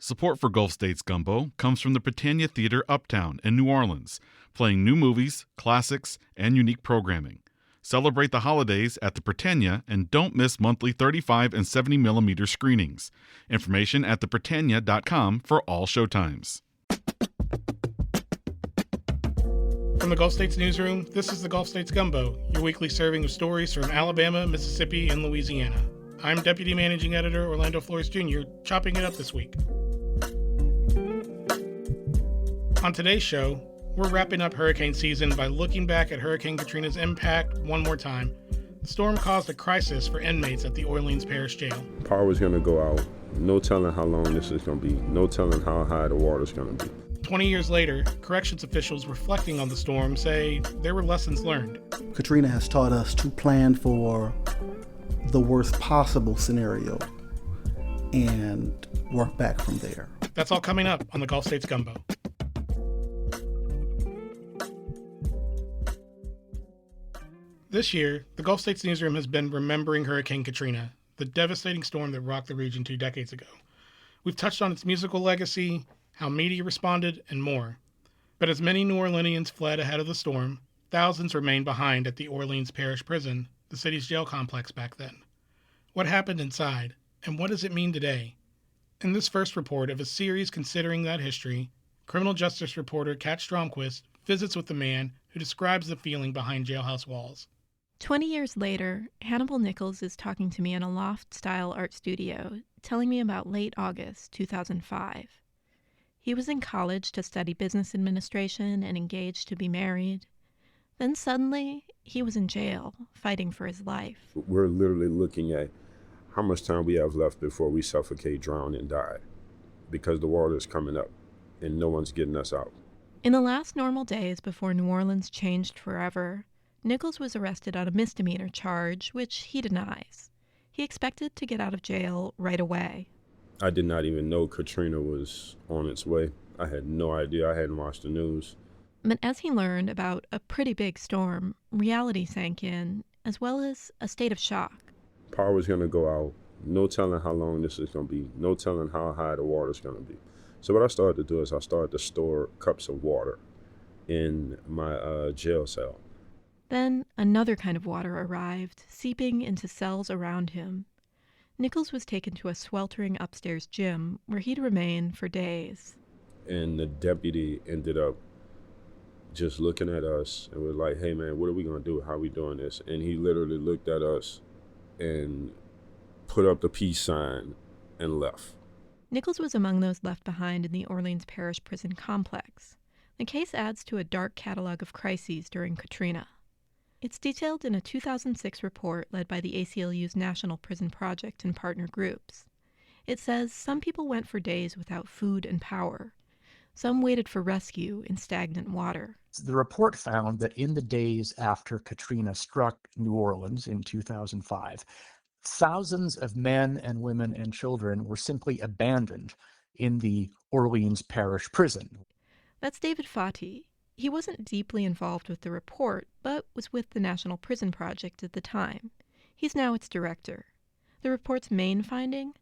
Support for Gulf States Gumbo comes from the Britannia Theater Uptown in New Orleans, playing new movies, classics, and unique programming. Celebrate the holidays at the Britannia and don't miss monthly 35 and 70 millimeter screenings. Information at thebritannia.com for all showtimes. From the Gulf States Newsroom, this is the Gulf States Gumbo, your weekly serving of stories from Alabama, Mississippi, and Louisiana. I'm Deputy Managing Editor Orlando Flores Jr., chopping it up this week. On today's show, we're wrapping up hurricane season by looking back at Hurricane Katrina's impact one more time. The storm caused a crisis for inmates at the Orleans Parish Jail. Power is going to go out. No telling how long this is going to be. No telling how high the water is going to be. 20 years later, corrections officials reflecting on the storm say there were lessons learned. Katrina has taught us to plan for the worst possible scenario and work back from there. That's all coming up on the Gulf States Gumbo. This year, the Gulf States Newsroom has been remembering Hurricane Katrina, the devastating storm that rocked the region 2 decades ago. We've touched on its musical legacy, how media responded, and more. But as many New Orleanians fled ahead of the storm, thousands remained behind at the Orleans Parish Prison, the city's jail complex back then. What happened inside, and what does it mean today? In this first report of a series considering that history, criminal justice reporter Kat Stromquist visits with the man who describes the feeling behind jailhouse walls. 20 years later, Hannibal Nichols is talking to me in a loft-style art studio, telling me about late August 2005. He was in college to study business administration and engaged to be married. Then suddenly, he was in jail, fighting for his life. We're literally looking at how much time we have left before we suffocate, drown, and die, because the water is coming up and no one's getting us out. In the last normal days before New Orleans changed forever, Nichols was arrested on a misdemeanor charge, which he denies. He expected to get out of jail right away. I did not even know Katrina was on its way. I had no idea. I hadn't watched the news. But as he learned about a pretty big storm, reality sank in, as well as a state of shock. Power is going to go out. No telling how long this is going to be. No telling how high the water is going to be. So what I started to do is I started to store cups of water in my jail cell. Then another kind of water arrived, seeping into cells around him. Nichols was taken to a sweltering upstairs gym where he'd remain for days. And the deputy ended up just looking at us and was like, hey man, what are we going to do? How are we doing this? And he literally looked at us and put up the peace sign and left. Nichols was among those left behind in the Orleans Parish Prison complex. The case adds to a dark catalog of crises during Katrina. It's detailed in a 2006 report led by the ACLU's National Prison Project and partner groups. It says some people went for days without food and power. Some waited for rescue in stagnant water. The report found that in the days after Katrina struck New Orleans in 2005, thousands of men and women and children were simply abandoned in the Orleans Parish Prison. That's David Fati. He wasn't deeply involved with the report, but was with the National Prison Project at the time. He's now its director. The report's main finding?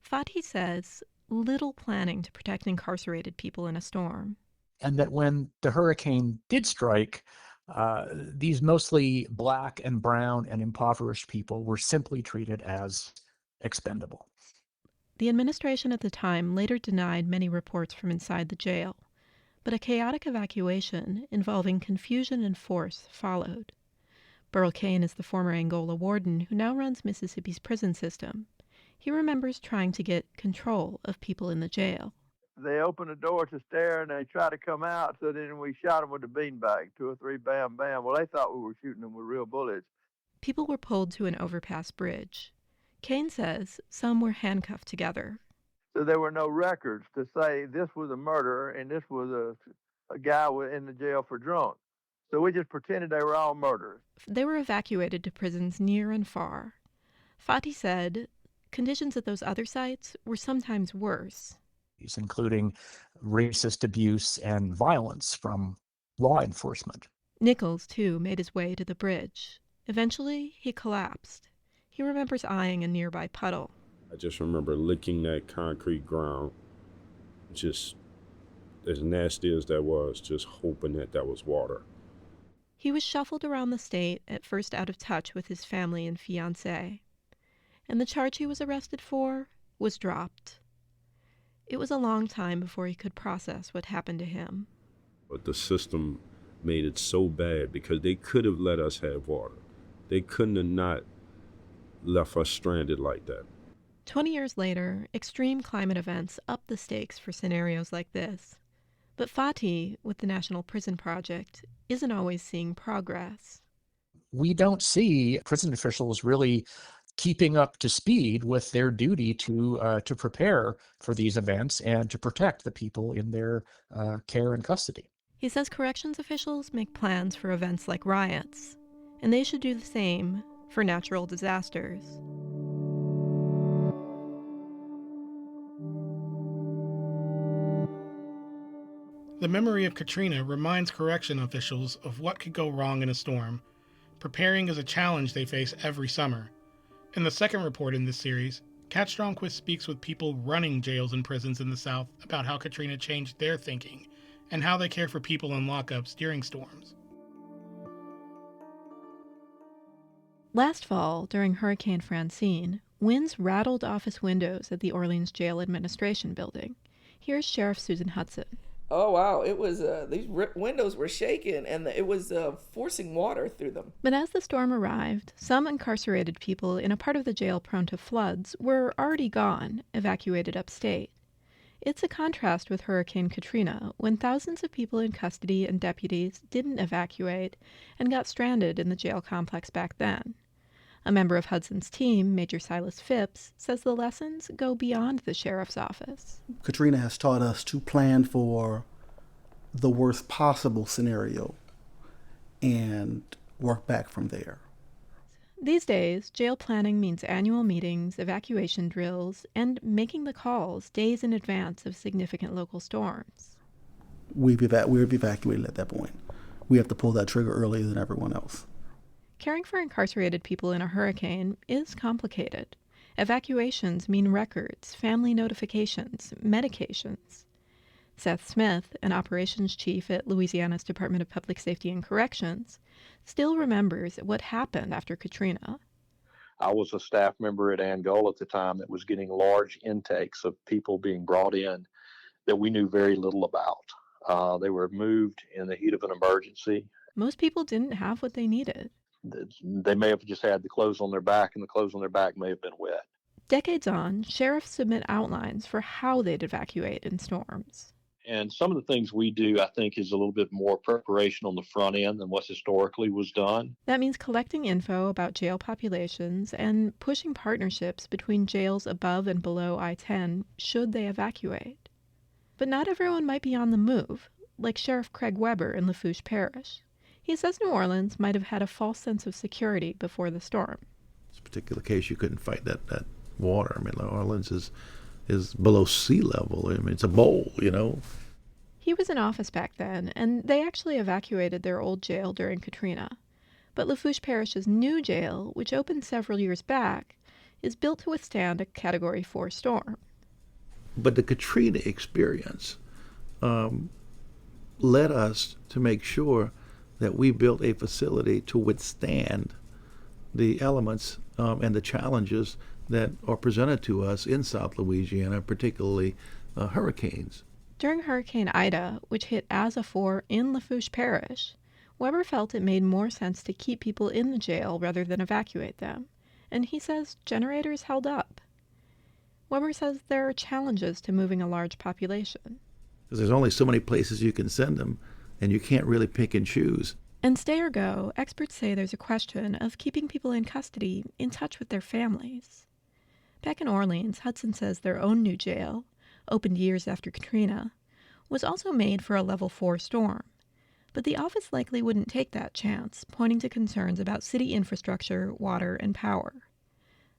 Fati says little planning to protect incarcerated people in a storm. And that when the hurricane did strike, these mostly black and brown and impoverished people were simply treated as expendable. The administration at the time later denied many reports from inside the jail, but a chaotic evacuation involving confusion and force followed. Burl Cain is the former Angola warden who now runs Mississippi's prison system. He remembers trying to get control of people in the jail. They opened the door to stare and they tried to come out, so then we shot them with a beanbag, 2 or 3, bam, bam. Well, they thought we were shooting them with real bullets. People were pulled to an overpass bridge. Cain says some were handcuffed together. So there were no records to say this was a murder and this was a guy in the jail for drunk. So we just pretended they were all murderers. They were evacuated to prisons near and far. Fati said conditions at those other sites were sometimes worse, including racist abuse and violence from law enforcement. Nichols, too, made his way to the bridge. Eventually, he collapsed. He remembers eyeing a nearby puddle. I just remember licking that concrete ground just as nasty as that was, just hoping that that was water. He was shuffled around the state, at first out of touch with his family and fiancée. And the charge he was arrested for was dropped. It was a long time before he could process what happened to him. But the system made it so bad because they could have let us have water. They couldn't have not left us stranded like that. 20 years later, extreme climate events upped the stakes for scenarios like this. But Fatih, with the National Prison Project, isn't always seeing progress. We don't see prison officials really keeping up to speed with their duty to prepare for these events and to protect the people in their care and custody. He says corrections officials make plans for events like riots, and they should do the same for natural disasters. The memory of Katrina reminds correction officials of what could go wrong in a storm. Preparing is a challenge they face every summer. In the second report in this series, Kat Stromquist speaks with people running jails and prisons in the South about how Katrina changed their thinking and how they care for people in lockups during storms. Last fall, during Hurricane Francine, winds rattled office windows at the Orleans Jail Administration Building. Here's Sheriff Susan Hudson. Oh, wow. It was, these windows were shaking and it was forcing water through them. But as the storm arrived, some incarcerated people in a part of the jail prone to floods were already gone, evacuated upstate. It's a contrast with Hurricane Katrina, when thousands of people in custody and deputies didn't evacuate and got stranded in the jail complex back then. A member of Hudson's team, Major Silas Phipps, says the lessons go beyond the sheriff's office. Katrina has taught us to plan for the worst possible scenario and work back from there. These days, jail planning means annual meetings, evacuation drills, and making the calls days in advance of significant local storms. We've evacuated at that point. We have to pull that trigger earlier than everyone else. Caring for incarcerated people in a hurricane is complicated. Evacuations mean records, family notifications, medications. Seth Smith, an operations chief at Louisiana's Department of Public Safety and Corrections, still remembers what happened after Katrina. I was a staff member at Angola at the time that was getting large intakes of people being brought in that we knew very little about. They were moved in the heat of an emergency. Most people didn't have what they needed. They may have just had the clothes on their back, and the clothes on their back may have been wet. Decades on, sheriffs submit outlines for how they'd evacuate in storms. And some of the things we do, I think, is a little bit more preparation on the front end than what historically was done. That means collecting info about jail populations and pushing partnerships between jails above and below I-10 should they evacuate. But not everyone might be on the move, like Sheriff Craig Weber in Lafourche Parish. He says New Orleans might have had a false sense of security before the storm. In this particular case, you couldn't fight that water. I mean, New Orleans is below sea level. I mean, it's a bowl, you know. He was in office back then, and they actually evacuated their old jail during Katrina. But Lafourche Parish's new jail, which opened several years back, is built to withstand a Category 4 storm. But the Katrina experience led us to make sure that we built a facility to withstand the elements and the challenges that are presented to us in South Louisiana, particularly hurricanes. During Hurricane Ida, which hit as a 4 in Lafourche Parish, Weber felt it made more sense to keep people in the jail rather than evacuate them, and he says generators held up. Weber says there are challenges to moving a large population. Because there's only so many places you can send them, and you can't really pick and choose. And stay or go, experts say there's a question of keeping people in custody in touch with their families. Back in Orleans, Hudson says their own new jail, opened years after Katrina, was also made for a level 4 storm. But the office likely wouldn't take that chance, pointing to concerns about city infrastructure, water, and power.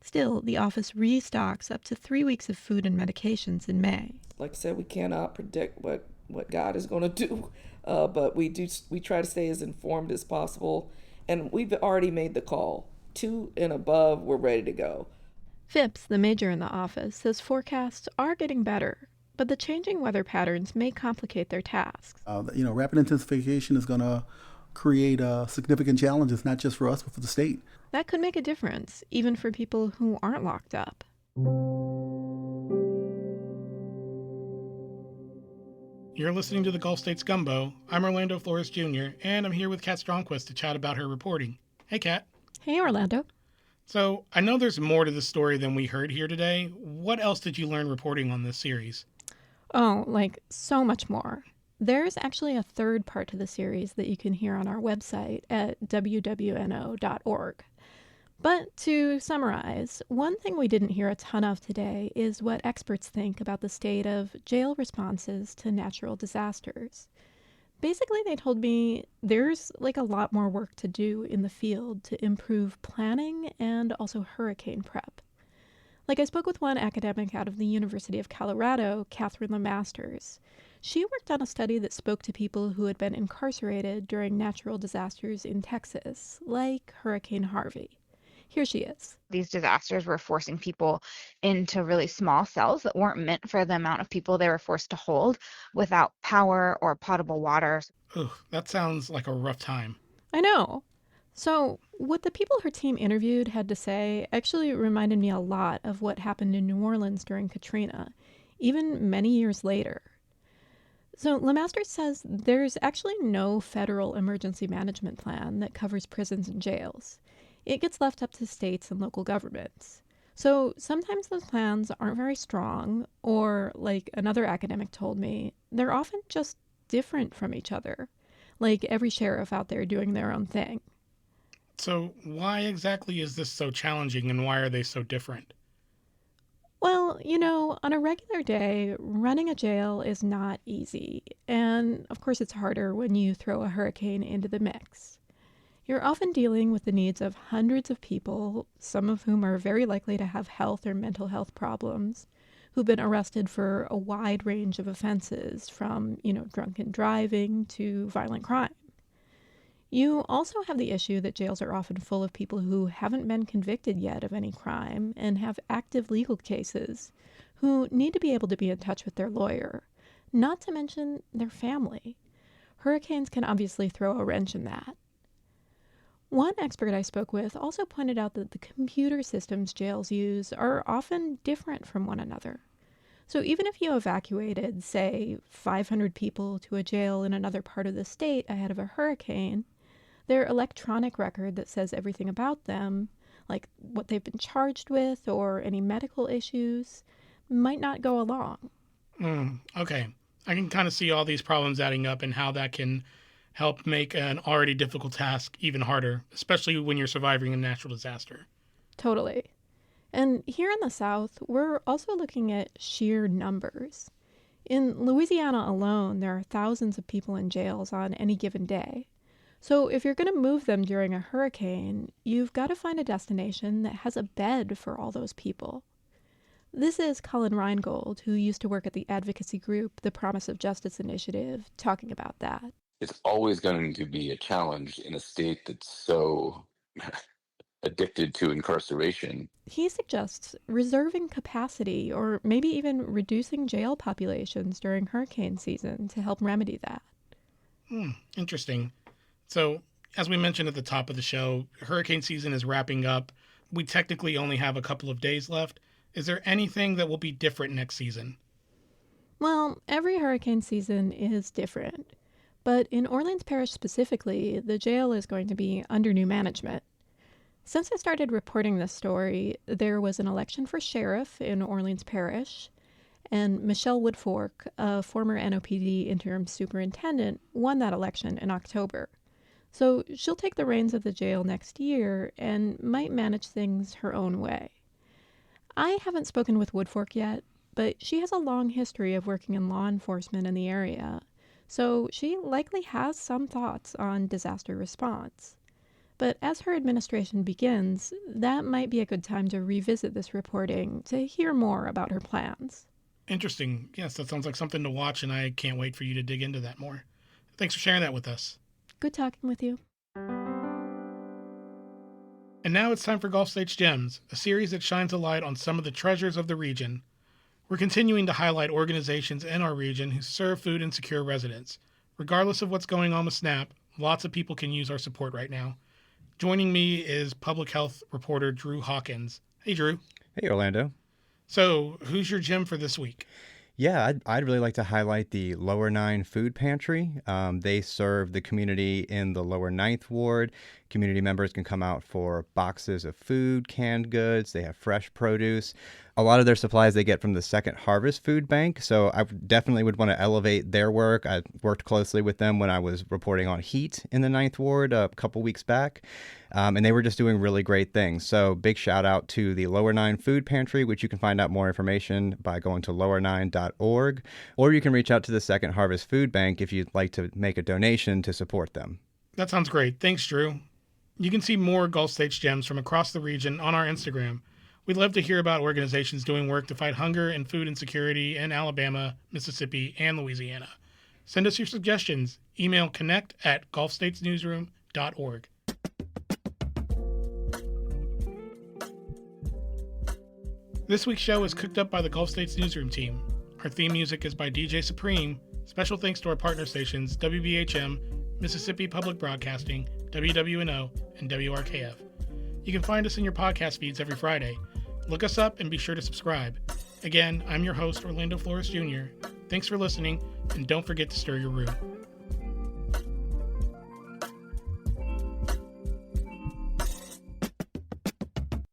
Still, the office restocks up to 3 weeks of food and medications in May. Like I said, we cannot predict what God is going to do, but we try to stay as informed as possible, and we've already made the call. 2 and above, we're ready to go. Phipps, the major in the office, says forecasts are getting better, But the changing weather patterns may complicate their tasks. Rapid intensification is going to create significant challenges, not just for us, but for the state. That could make a difference, even for people who aren't locked up. You're listening to the Gulf States Gumbo. I'm Orlando Flores Jr., and I'm here with Kat Stromquist to chat about her reporting. Hey, Kat. Hey, Orlando. So, I know there's more to the story than we heard here today. What else did you learn reporting on this series? Oh, so much more. There's actually a third part to the series that you can hear on our website at wwno.org. But to summarize, one thing we didn't hear a ton of today is what experts think about the state of jail responses to natural disasters. Basically, they told me there's a lot more work to do in the field to improve planning and also hurricane prep. I spoke with one academic out of the University of Colorado, Catherine LeMasters. She worked on a study that spoke to people who had been incarcerated during natural disasters in Texas, like Hurricane Harvey. Here she is. These disasters were forcing people into really small cells that weren't meant for the amount of people they were forced to hold without power or potable water. Ugh, that sounds like a rough time. I know. So what the people her team interviewed had to say actually reminded me a lot of what happened in New Orleans during Katrina, even many years later. So LeMasters says there's actually no federal emergency management plan that covers prisons and jails. It gets left up to states and local governments. So sometimes those plans aren't very strong, or, like another academic told me, they're often just different from each other, like every sheriff out there doing their own thing. So why exactly is this so challenging, and why are they so different? Well, on a regular day, running a jail is not easy. And of course, it's harder when you throw a hurricane into the mix. You're often dealing with the needs of hundreds of people, some of whom are very likely to have health or mental health problems, who've been arrested for a wide range of offenses, from, drunken driving to violent crime. You also have the issue that jails are often full of people who haven't been convicted yet of any crime and have active legal cases, who need to be able to be in touch with their lawyer, not to mention their family. Hurricanes can obviously throw a wrench in that. One expert I spoke with also pointed out that the computer systems jails use are often different from one another. So even if you evacuated, say, 500 people to a jail in another part of the state ahead of a hurricane, their electronic record that says everything about them, like what they've been charged with or any medical issues, might not go along. Okay. I can kind of see all these problems adding up and how that can help make an already difficult task even harder, especially when you're surviving a natural disaster. Totally. And here in the South, we're also looking at sheer numbers. In Louisiana alone, there are thousands of people in jails on any given day. So if you're going to move them during a hurricane, you've got to find a destination that has a bed for all those people. This is Colin Reingold, who used to work at the advocacy group The Promise of Justice Initiative, talking about that. It's always going to be a challenge in a state that's so addicted to incarceration. He suggests reserving capacity or maybe even reducing jail populations during hurricane season to help remedy that. Interesting. So, as we mentioned at the top of the show, hurricane season is wrapping up. We technically only have a couple of days left. Is there anything that will be different next season? Well, every hurricane season is different. But in Orleans Parish specifically, the jail is going to be under new management. Since I started reporting this story, there was an election for sheriff in Orleans Parish, and Michelle Woodfork, a former NOPD interim superintendent, won that election in October. So she'll take the reins of the jail next year and might manage things her own way. I haven't spoken with Woodfork yet, but she has a long history of working in law enforcement in the area, so she likely has some thoughts on disaster response. But as her administration begins, that might be a good time to revisit this reporting to hear more about her plans. Interesting. Yes, that sounds like something to watch, and I can't wait for you to dig into that more. Thanks for sharing that with us. Good talking with you. And now it's time for Gulf States Gems, a series that shines a light on some of the treasures of the region. We're continuing to highlight organizations in our region who serve food insecure residents. Regardless of what's going on with SNAP, lots of people can use our support right now. Joining me is public health reporter Drew Hawkins. Hey, Drew. Hey, Orlando. So, who's your gem for this week? Yeah, I'd really like to highlight the Lower 9 Food Pantry. They serve the community in the Lower 9th Ward. Community members can come out for boxes of food, canned goods. They have fresh produce. A lot of their supplies they get from the Second Harvest Food Bank, so I definitely would want to elevate their work. I worked closely with them when I was reporting on heat in the 9th Ward a couple weeks back, and they were just doing really great things. So big shout out to the Lower 9 Food Pantry, which you can find out more information by going to lower9.org, or you can reach out to the Second Harvest Food Bank if you'd like to make a donation to support them. That sounds great. Thanks, Drew. You can see more Gulf States gems from across the region on our Instagram. We'd love to hear about organizations doing work to fight hunger and food insecurity in Alabama, Mississippi, and Louisiana. Send us your suggestions. Email connect@gulfstatesnewsroom.org. This week's show is cooked up by the Gulf States Newsroom team. Our theme music is by DJ Supreme. Special thanks to our partner stations, WBHM, Mississippi Public Broadcasting, WWNO, and WRKF. You can find us in your podcast feeds every Friday. Look us up and be sure to subscribe. Again, I'm your host, Orlando Flores Jr. Thanks for listening, and don't forget to stir your room.